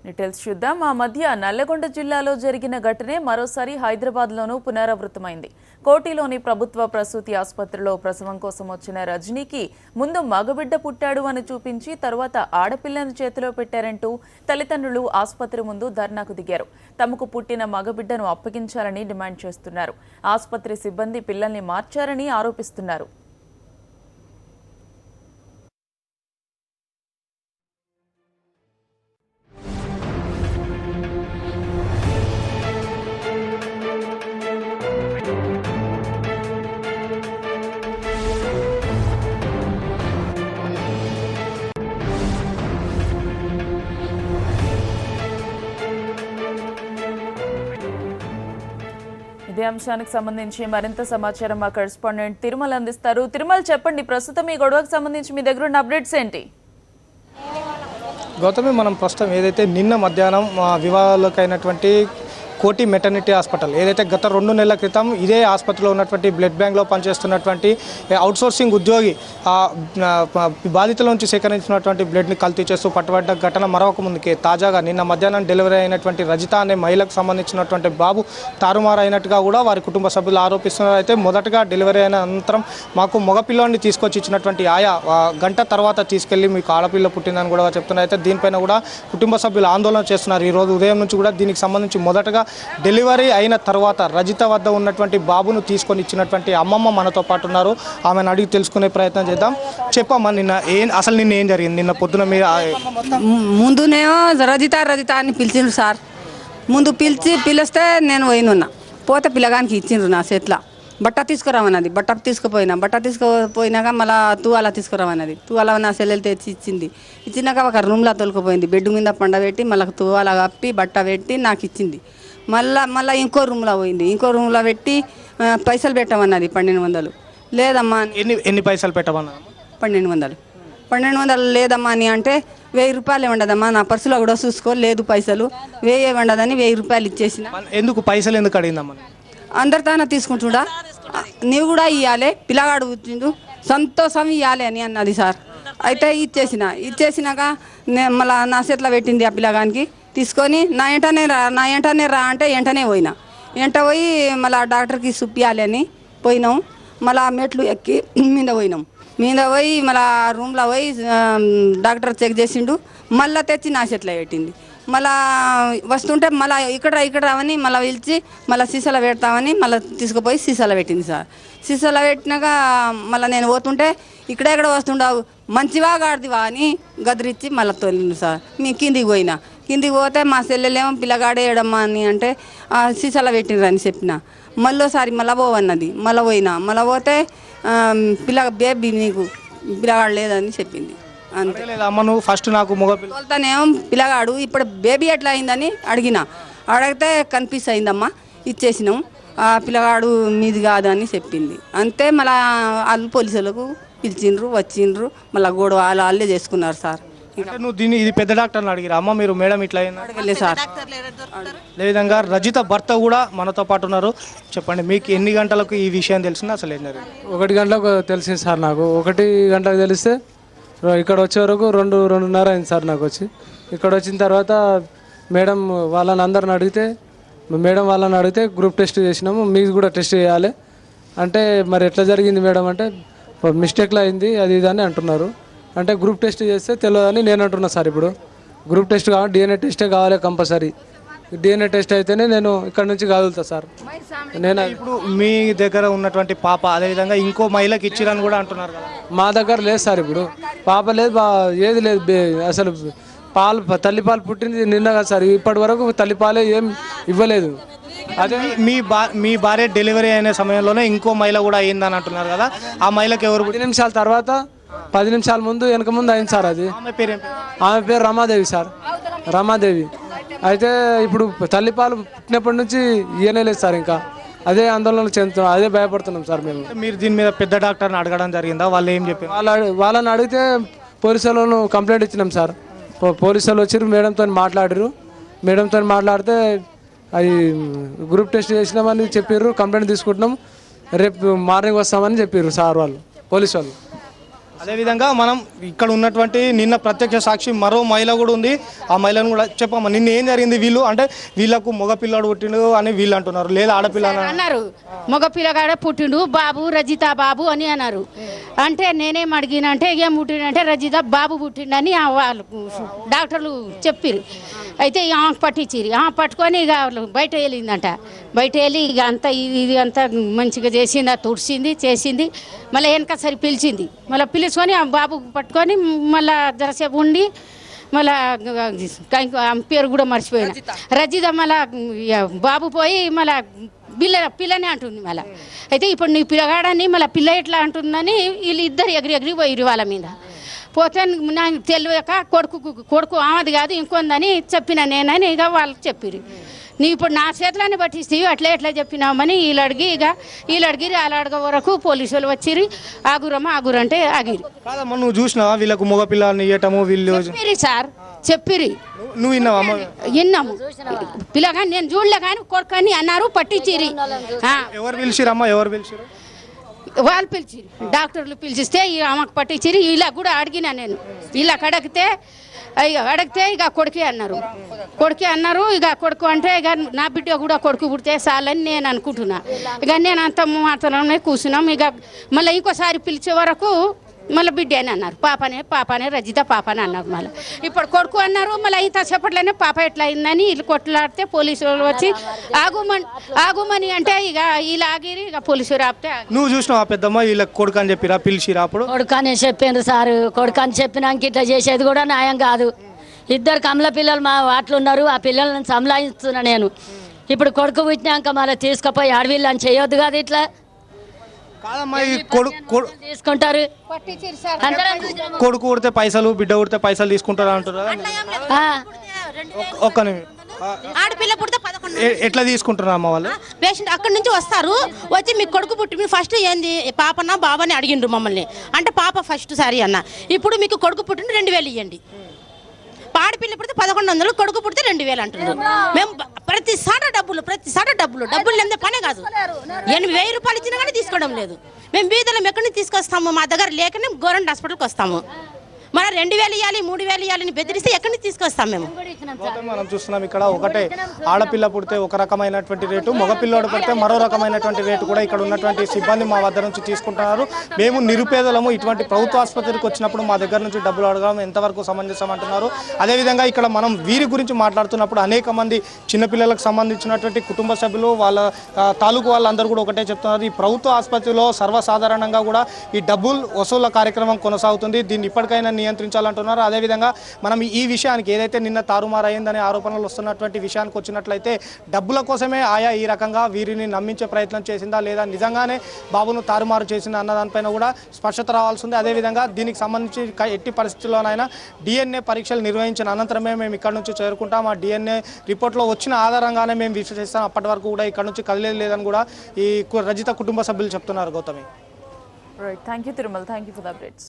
Details చూద్దాం. ఆ మధ్య నల్లగొండ జిల్లాలో జరిగిన ఘటనే మరోసారి హైదరాబాద్లోనూ పునరావృతమైంది. కోటిలోని ప్రభుత్వ ప్రసూతి ఆసుపత్రిలో ప్రసవం కోసం వచ్చిన రజనీకి ముందు మగబిడ్డ పుట్టాడు అని చూపించి తర్వాత ఆడపిల్లను చేతిలో పెట్టారంటూ తల్లిదండ్రులు ఆసుపత్రి ముందు ధర్నాకు దిగారు. తమకు పుట్టిన మగబిడ్డను అప్పగించాలని డిమాండ్ చేస్తున్నారు. ఆసుపత్రి సిబ్బంది పిల్లల్ని మార్చారని ఆరోపిస్తున్నారు. ఇదే అంశానికి సంబంధించి మరింత సమాచారం మా కరెస్పాండెంట్ తిరుమల అందిస్తారు. తిరుమల, చెప్పండి, ప్రస్తుతం ఈ గొడవకు సంబంధించి మీ దగ్గర ఉన్న అప్డేట్స్ ఏంటి? గౌతమి, మనం ప్రస్తుతం ఏదైతే నిన్న మధ్యాహ్నం వివాహాలకైనటువంటి కోటి మెటర్నిటీ హాస్పిటల్ ఏదైతే గత 2 నెలల క్రితం ఇదే ఆసుపత్రిలో ఉన్నటువంటి బ్లడ్ బ్యాంక్లో పనిచేస్తున్నటువంటి అవుట్సోర్సింగ్ ఉద్యోగి బాధితుల నుంచి సేకరించినటువంటి బ్లడ్ని కల్తీ చేస్తూ పట్టుబడ్డ ఘటన మరొక ముందుకే తాజాగా నిన్న మధ్యాహ్నం డెలివరీ అయినటువంటి రజిత అనే మహిళకు సంబంధించినటువంటి బాబు తారుమారు అయినట్టుగా కూడా వారి కుటుంబ సభ్యులు ఆరోపిస్తున్నారు. అయితే మొదటగా డెలివరీ అయిన అనంతరం మాకు మగపిల్లాన్ని తీసుకొచ్చి ఇచ్చినటువంటి ఆయా గంట తర్వాత తీసుకెళ్లి మీకు ఆడపిల్ల పుట్టిందని కూడా చెప్తున్నారు. అయితే దీనిపైన కూడా కుటుంబ సభ్యులు ఆందోళన చేస్తున్నారు. ఈరోజు ఉదయం నుంచి కూడా దీనికి సంబంధించి మొదటగా డెలివరీ అయిన తర్వాత రజిత వద్ద ఉన్నటువంటి బాబును తీసుకొని ఇచ్చినటువంటి అమ్మమ్మ మనతో పాటు ఉన్నారు. ఆమెను అడిగి తెలుసుకునే ప్రయత్నం చేద్దాం. చెప్పమ్మా, నిన్న ఏం జరిగింది? నిన్న పొద్దున మీరు ముందునేమో రజిత అని పిలిచిండ్రు సార్. ముందు పిలిస్తే నేను పోయినున్నా. పోతే పిల్లగానికి ఇచ్చిండ్రు నా చేతిలో. బట్ట తీసుకురామన్నది. బట్ట తీసుకుపోయినాక మళ్ళీ తువాలా తీసుకురామన్నది. తువాలా నా సెల్లెలు తెచ్చి ఇచ్చినాక ఒక రూమ్లో తొలుకుపోయింది. బెడ్ మీద పండబెట్టి మళ్ళీ తువాలా కప్పి బట్ట పెట్టి నాకు ఇచ్చింది. మళ్ళీ ఇంకో రూమ్లో పోయింది. ఇంకో రూమ్లో పెట్టి పైసలు పెట్టమన్నది 1200. లేదమ్మా. ఎన్ని పైసలు పెట్టమన్నా? 1200 లేదమ్మా అని అంటే 1000 రూపాయలు ఇవ్వండదమ్మా, నా పర్సులో కూడా చూసుకో, లేదు పైసలు 1000 ఇవ్వండదని 1000 రూపాయలు ఇచ్చేసిన. ఎందుకు పైసలు ఎందుకు అడిగిందమ్మా? అందరితోనే తీసుకుంటుండా, నీవు కూడా ఇవ్వాలి, పిల్లగాడు వచ్చిండు, సంతోషం ఇవ్వాలి అని అన్నది సార్. అయితే ఇచ్చేసినాక మళ్ళీ నా చేతిలో పెట్టింది ఆ పిల్లగానికి. తీసుకొని నా ఎంటనే రా అంటే ఎంటనే పోయినా. పోయి మళ్ళీ డాక్టర్కి చూపించాలి అని పోయినాం. మళ్ళీ మెట్లు ఎక్కి మీద పోయి మళ్ళీ రూమ్లో పోయి డాక్టర్ చెక్ చేసిండు. మళ్ళీ తెచ్చి నా చేతిలో పెట్టింది. మళ్ళీ వస్తుంటే మళ్ళీ ఇక్కడ రావని మళ్ళీ పిలిచి మళ్ళీ సీసాలో పెడతామని మళ్ళీ తీసుకుపోయి సీసాలో పెట్టింది సార్. సీసాలో పెట్టినాక మళ్ళీ నేను పోతుంటే ఇక్కడ వస్తుండవు, మంచివా గాడిదివా అని గదిరిచ్చి మళ్ళీ తోలిండు సార్. మీ కిందికి పోతే మా సెల్లెలేమో పిల్లగాడే ఏడమ్మా అని అంటే సీసాలో పెట్టిండ్రు అని చెప్పిన. మళ్ళీసారి మళ్ళీ పోవన్నది. మళ్ళీ పోతే బేబీ నీకు పిల్లగాడు లేదని చెప్పింది. అంతే. నువ్వు ఫస్ట్ నాకు తోలుతానేమో పిల్లగాడు, ఇప్పుడు బేబీ ఎట్లా అయిందని అడిగితే కన్ఫ్యూజ్ అయిందమ్మా, ఇచ్చేసినాం, ఆ పిల్లగాడు మీది కాదు అని చెప్పింది. అంతే. మళ్ళీ వాళ్ళు పోలీసులకు పిలిచిండ్రు, వచ్చిండ్రు, మళ్ళీ గొడవ వాళ్ళే చేసుకున్నారు సార్. నువ్వు ఇది పెద్ద డాక్టర్ని అడిగిరా అమ్మ మీరు? మేడం ఇట్లా అడగలే సార్. అదేవిధంగా రజిత భర్త కూడా మనతో పాటు ఉన్నారు. చెప్పండి, మీకు ఎన్ని గంటలకు ఈ విషయం తెలిసింది? అసలు ఏం జరిగింది? 1 గంటలకు తెలిసింది సార్. నాకు 1 గంటలకు తెలిస్తే ఇక్కడ వచ్చే వరకు 2-2:30 అయింది సార్. నాకు ఇక్కడ వచ్చిన తర్వాత మేడం వాళ్ళని అడిగితే గ్రూప్ టెస్ట్ చేసినాము, మీకు కూడా టెస్ట్ చేయాలి అంటే మరి ఎట్లా జరిగింది మేడం అంటే మిస్టేక్లో అయింది అది ఇది అని అంటున్నారు. అంటే గ్రూప్ టెస్ట్ చేస్తే తెలియదని నేను అంటున్నా సార్. ఇప్పుడు గ్రూప్ టెస్ట్ కావాలి, DNA టెస్టే కావాలి కంపల్సరీ. DNA టెస్ట్ అయితేనే నేను ఇక్కడ నుంచి కదులుతా సార్. నేను ఇప్పుడు మీ దగ్గర ఉన్నటువంటి పాప అదేవిధంగా ఇంకో మహిళకి ఇచ్చిరని కూడా అంటున్నారు కదా? మా దగ్గర లేదు సార్. ఇప్పుడు పాప లేదు, ఏది లేదు. అసలు తల్లిపాలు పుట్టింది నిన్న కదా సార్. ఇప్పటి వరకు తల్లిపాలే ఏం ఇవ్వలేదు. అదే మీ భార్య డెలివరీ అయిన సమయంలోనే ఇంకో మహిళ కూడా అయిందని అంటున్నారు కదా? ఆ మహిళకి ఎవరు? 10 నిమిషాల తర్వాత 10 నిమిషాల వెనక ముందు అయింది సార్. అది ఆమె పేరు రమాదేవి సార్. రమాదేవి. అయితే ఇప్పుడు తల్లిపాలు పుట్టినప్పటి నుంచి ఇయ్యలేదు సార్. ఇంకా అదే ఆందోళన చెందుతున్నాం, అదే భయపడుతున్నాం సార్ మేము. మీరు దీని మీద పెద్ద డాక్టర్ని అడగడం జరిగిందా? వాళ్ళు ఏం చెప్పారు? వాళ్ళని అడిగితే పోలీసులను కంప్లైంట్ ఇచ్చినాం సార్. పోలీసులు వచ్చి మేడంతో మాట్లాడితే అది గ్రూప్ టెస్ట్ చేసినామని చెప్పారు, కంప్లైంట్ తీసుకుంటున్నాం, రేపు మార్నింగ్ వస్తామని చెప్పారు సార్ వాళ్ళు, పోలీసు వాళ్ళు. అదేవిధంగా మనం ఇక్కడ ఉన్నటువంటి నిన్న ప్రత్యక్ష సాక్షి మరో మహిళ కూడా ఉంది. ఆ మహిళను కూడా చెప్పమ్మా, నిన్న ఏం జరిగింది? వీళ్ళు అంటే వీళ్ళకు మగ పిల్లాడు పుట్టిండు అని వీళ్ళు అంటున్నారు, లేదా ఆడపిల్ల అన్నారు. మగ పిల్లగాడ పుట్టిండు బాబు రజిత బాబు అని అన్నారు. అంటే నేనేం అడిగినంటే ఏం పుట్టిండంటే రజిత బాబు పుట్టిండని వాళ్ళు డాక్టర్లు చెప్పిరు. అయితే ఆమె పట్టించిరు. ఆమె పట్టుకొని ఇక బయట వెళ్ళిందంట. బయట వెళ్ళి ఇక అంతా ఇది అంతా మంచిగా చేసింది, తుడిచింది చేసింది. మళ్ళీ వెనక సరి పిలిచింది. మళ్ళీ పిలుచుకొని ఆ బాబు పట్టుకొని మళ్ళీ జరసేపు ఉండి మళ్ళా పేరు కూడా మర్చిపోయిన రజిత. మళ్ళా బాబు పోయి మళ్ళా పిల్లని అంటుంది. మళ్ళీ అయితే ఇప్పుడు నీ పిల్లగాడని మళ్ళీ పిల్ల ఎట్లా అంటుందని వీళ్ళు ఇద్దరు ఎగిరి పోయిరు వాళ్ళ మీద. పోతే నాకు తెలియక కొడుకు ఆమెది కాదు ఇంకొందని చెప్పిన నేనని ఇక వాళ్ళకి చెప్పిరు. నీ ఇప్పుడు నా చేతులని పట్టిస్తేవి అట్లా ఎట్లా చెప్పినామని వీళ్ళు అడిగిరి. వాళ్ళు అడగ వరకు పోలీసులు వచ్చిరి. ఆగురు అంటే ఆగిరి. కాదమ్మా, నువ్వు చూసినావా వీళ్ళకు మగ పిల్లల్ని ఇవ్వటము? వీళ్ళు చెప్పిరి సార్, చెప్పిరి. నువ్వు విన్నావా? విన్నాము. పిల్లగా నేను చూడలే కానీ కొడుకని అన్నారు, పట్టించిరి. ఎవరు పిలిచిరమ్మా? ఎవరు పిలిచిరు? వాళ్ళు పిలిచిరు, డాక్టర్లు పిలిచిస్తే ఆమెకు పట్టించిరి. ఇలా కూడా అడిగినా నేను. ఇలా అడిగితే ఇక కొడుకే అన్నారు. ఇక కొడుకు అంటే ఇక నా బిడ్డ కూడా కొడుకు పుడితే చాలని నేను అనుకుంటున్నా. ఇక నేను అంత మాత్రమే కూర్చున్నాం. ఇక మళ్ళీ ఇంకోసారి పిలిచే వరకు మళ్ళీ బిడ్డ అని అన్నారు. పాపనే రజిత పాపని అన్నారు. మళ్ళీ ఇప్పుడు కొడుకు అన్నారు. మళ్ళీ ఇంత సేపట్లోనే పాప ఎట్లా అయిందని వీళ్ళు కొట్లాడితే పోలీసులు వచ్చి ఆగుమని అంటే ఇక వీళ్ళు ఆగిరి. ఇక పోలీసులు ఆపితే నువ్వు చూసినావా పెద్దమ్మ? వీళ్ళకి కొడుకు అని చెప్పిరా, పిలిచిరా? అప్పుడు కొడుకు అని చెప్పిండ్రు సార్. కొడుకు అని చెప్పినాక ఇట్లా చేసేది కూడా న్యాయం కాదు. ఇద్దరు కమల పిల్లలు మా వాటిలో ఉన్నారు. ఆ పిల్లలను సంలాయిస్తున్నా నేను. ఇప్పుడు కొడుకు పుట్టినాక మళ్ళీ తీసుకుపోయి అడవిళ్ళు అని చేయొద్దు కదా. ఇట్లా కాదమ్మా, ఈ కొడుకు తీసుకుంటారు. కొడుకు కొడితే పైసలు, బిడ్డ కొడితే పైసలు తీసుకుంటారా అంటారు. ఒక్క ఆడపిల్ల పుడితే 11 ఎట్లా తీసుకుంటారా అమ్మ వాళ్ళు? పేషెంట్ అక్కడి నుంచి వస్తారు. వచ్చి మీ కొడుకు పుట్టి ఫస్ట్ ఏంది పాపనా బాబాని అడిగిండ్రు మమ్మల్ని. అంటే పాప ఫస్ట్ సారీ అన్న. ఇప్పుడు మీకు కొడుకు పుట్టిన 2000 ఇవ్వండి. ఆడపిల్ల పుడితే 1100, కొడుకు పుడితే 2000 అంటున్నారు. మేము ప్రతిసారి డబ్బులు లేదే పనే కాదు. 8000 రూపాయలు ఇచ్చినా కానీ తీసుకోవడం లేదు. మేము బీదలం ఎక్కడి నుంచి తీసుకొస్తాము? మా దగ్గర లేకనే గవర్నమెంట్ హాస్పిటల్కి వస్తాము. మన 2000 ఇవ్వాలి 3000 ఇవ్వాలని బెదిరిస్తే ఎక్కడి నుంచి తీసుకొస్తాం మేము? మనం చూస్తున్నాం ఇక్కడ ఒకటే, ఆడపిల్ల పుడితే ఒక రకమైనటువంటి రేటు, మగపిల్లాడు పుడితే మరో రకమైనటువంటి రేటు కూడా ఇక్కడ ఉన్నటువంటి సిబ్బంది మా వద్ద నుంచి తీసుకుంటున్నారు. మేము నిరుపేదలము, ఇటువంటి ప్రభుత్వ ఆసుపత్రికి వచ్చినప్పుడు మా దగ్గర నుంచి డబ్బులు అడగడం ఎంతవరకు సమంజసం అంటున్నారు. అదేవిధంగా ఇక్కడ మనం వీరి గురించి మాట్లాడుతున్నప్పుడు అనేక మంది చిన్నపిల్లలకు సంబంధించినటువంటి కుటుంబ సభ్యులు, వాళ్ళ తాలూకు వాళ్ళందరూ కూడా ఒకటే చెప్తున్నారు. ఈ ప్రభుత్వ ఆసుపత్రిలో సర్వసాధారణంగా కూడా ఈ డబ్బులు వసూళ్ల కార్యక్రమం కొనసాగుతుంది. దీన్ని ఇప్పటికైనా నియంత్రించాలంటున్నారు. అదేవిధంగా మనం ఈ విషయానికి ఏదైతే నిన్న తారుమారైందనే ఆరోపణలు వస్తున్నటువంటి విషయానికి వచ్చినట్లయితే డబ్బుల కోసమే ఆయా ఈ రకంగా వీరిని నమ్మించే ప్రయత్నం చేసిందా, లేదా నిజంగానే బాబును తారుమారు చేసిందా అన్న దానిపైన కూడా స్పష్టత రావాల్సి ఉంది. అదేవిధంగా దీనికి సంబంధించి ఎట్టి పరిస్థితుల్లోనైనా DNA పరీక్షలు నిర్వహించిన అనంతరమే మేము ఇక్కడ నుంచి చేరుకుంటాం. ఆ DNA రిపోర్ట్లో వచ్చిన ఆధారంగానే మేము విశ్లేషిస్తాం. అప్పటి వరకు కూడా ఇక్కడ నుంచి కదిలేదు లేదని కూడా ఈ రజిత కుటుంబ సభ్యులు చెప్తున్నారు. Gautami, right, thank you Tirumala, thank you for the updates.